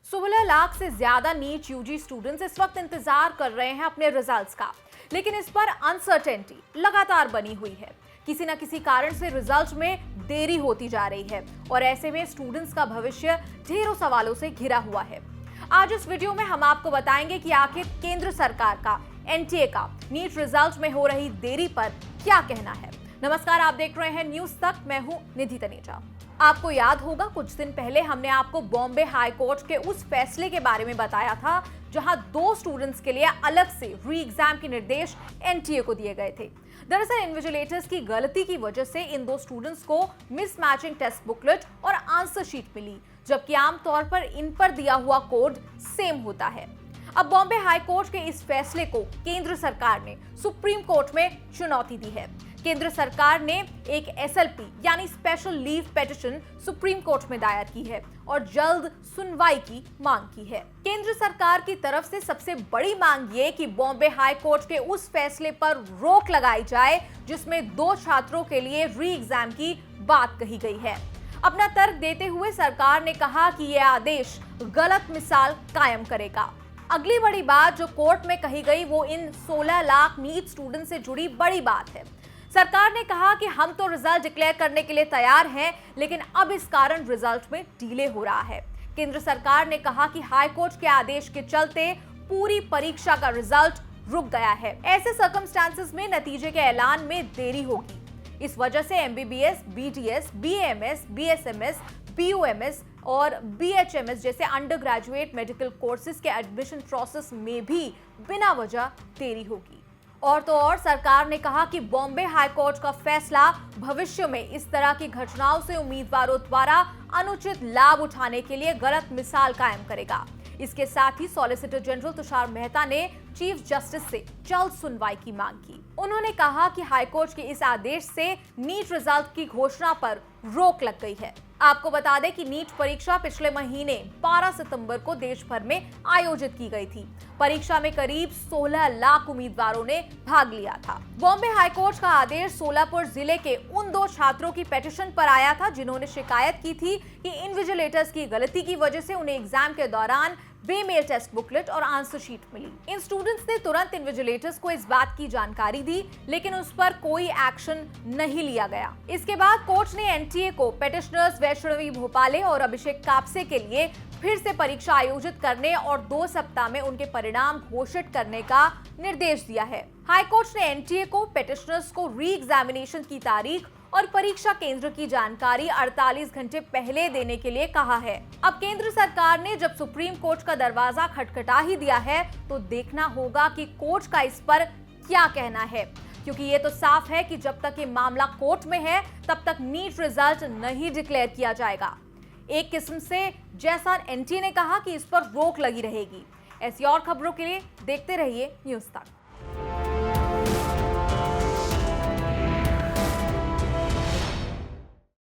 16 लाख से ज्यादा NEET UG students इस वक्त इंतजार कर रहे हैं अपने रिजल्ट्स का, लेकिन इस पर अनसर्टेनिटी लगातार बनी हुई है। किसी न किसी कारण से रिजल्ट में देरी होती जा रही है और ऐसे में स्टूडेंट्स का भविष्य ढेरों सवालों से घिरा हुआ है। आज इस वीडियो में हम आपको बताएंगे कि आखिर केंद्र सरकार का एनटीए का नीट रिजल्ट में हो रही देरी पर क्या कहना है। नमस्कार, आप देख रहे हैं न्यूज तक। मैं हूं निधि तनेजा। आपको याद होगा कुछ दिन पहले हमने आपको बॉम्बे हाई कोर्ट के उस फैसले के बारे में बताया था जहां 2 स्टूडेंट्स के लिए अलग से री एग्जाम के निर्देश एनटीए को दिए गए थे। दरअसल इन्विजिलेटर्स की गलती की वजह से इन 2 स्टूडेंट्स को मिसमैचिंग टेस्ट बुकलेट और आंसर शीट मिली, जबकि आमतौर पर इन पर दिया हुआ कोड सेम होता है। अब बॉम्बे हाई कोर्ट के इस फैसले को केंद्र सरकार ने सुप्रीम कोर्ट में चुनौती दी है। केंद्र सरकार ने एक एसएलपी यानी special leave petition supreme court में दायर की है और जल्द सुनवाई की मांग की है। केंद्र सरकार की तरफ से सबसे बड़ी मांग ये कि बॉम्बे हाई कोर्ट के उस फैसले पर रोक लगाई जाए जिसमें 2 छात्रों के लिए री एग्जाम की बात कही गई है। अपना तर्क देते हुए सरकार ने कहा कि यह आदेश गलत मिसाल कायम करेगा। अगली बड़ी बात जो कोर्ट में कही गई वो इन 16 लाख नीट स्टूडेंट से जुड़ी बड़ी बात है। सरकार ने कहा कि हम तो रिजल्ट डिक्लेयर करने के लिए तैयार हैं, लेकिन अब इस कारण रिजल्ट में डिले हो रहा है। केंद्र सरकार ने कहा कि हाई कोर्ट के आदेश के चलते पूरी परीक्षा का रिजल्ट रुक गया है। ऐसे सर्कमस्टांसेस में नतीजे के ऐलान में देरी होगी। इस वजह से MBBS, BDS, BMS, BSMS, BUMS और बीएचएमएस जैसे अंडर ग्रेजुएट मेडिकल कोर्सेज के एडमिशन प्रोसेस में भी बिना वजह देरी होगी। और तो और सरकार ने कहा कि बॉम्बे हाई कोर्ट का फैसला भविष्य में इस तरह की घटनाओं से उम्मीदवारों द्वारा अनुचित लाभ उठाने के लिए गलत मिसाल कायम करेगा। इसके साथ ही सॉलिसिटर जनरल तुषार मेहता ने चीफ जस्टिस से जल्द सुनवाई की मांग की। उन्होंने कहा कि हाईकोर्ट के इस आदेश से नीट रिजल्ट की घोषणा पर रोक लग गई है। आपको बता दें कि नीट परीक्षा पिछले महीने 12 सितंबर को देश भर में आयोजित की गई थी। परीक्षा में करीब 16 लाख उम्मीदवारों ने भाग लिया था। बॉम्बे हाईकोर्ट का आदेश सोलापुर जिले के उन 2 छात्रों की पिटीशन पर आया था जिन्होंने शिकायत की थी कि इन्विजिलेटर्स की गलती की वजह से उन्हें एग्जाम के दौरान बेमेल टेस्ट बुकलेट और आंसर शीट मिली। इन स्टूडेंट्स ने तुरंत इन्विजिलेटर्स को इस बात की जानकारी दी, लेकिन उस पर कोई एक्शन नहीं लिया गया। इसके बाद कोर्ट ने एनटीए को पिटिशनर्स वैष्णवी भोपाले और अभिषेक कापसे के लिए फिर से परीक्षा आयोजित करने और 2 सप्ताह में उनके परिणाम घोषित करने का निर्देश दिया है। हाईकोर्ट ने एनटीए को पिटिशनर्स को री एग्जामिनेशन की तारीख और परीक्षा केंद्र की जानकारी 48 घंटे पहले देने के लिए कहा है। अब केंद्र सरकार ने जब सुप्रीम कोर्ट का दरवाजा खटखटा ही दिया है तो देखना होगा कि कोर्ट का इस पर क्या कहना है, क्योंकि ये तो साफ है कि जब तक ये मामला कोर्ट में है तब तक नीट रिजल्ट नहीं डिक्लेयर किया जाएगा। एक किस्म से जैसा एनटीए ने कहा कि इस पर रोक लगी रहेगी। ऐसी और खबरों के लिए देखते रहिए न्यूज तक।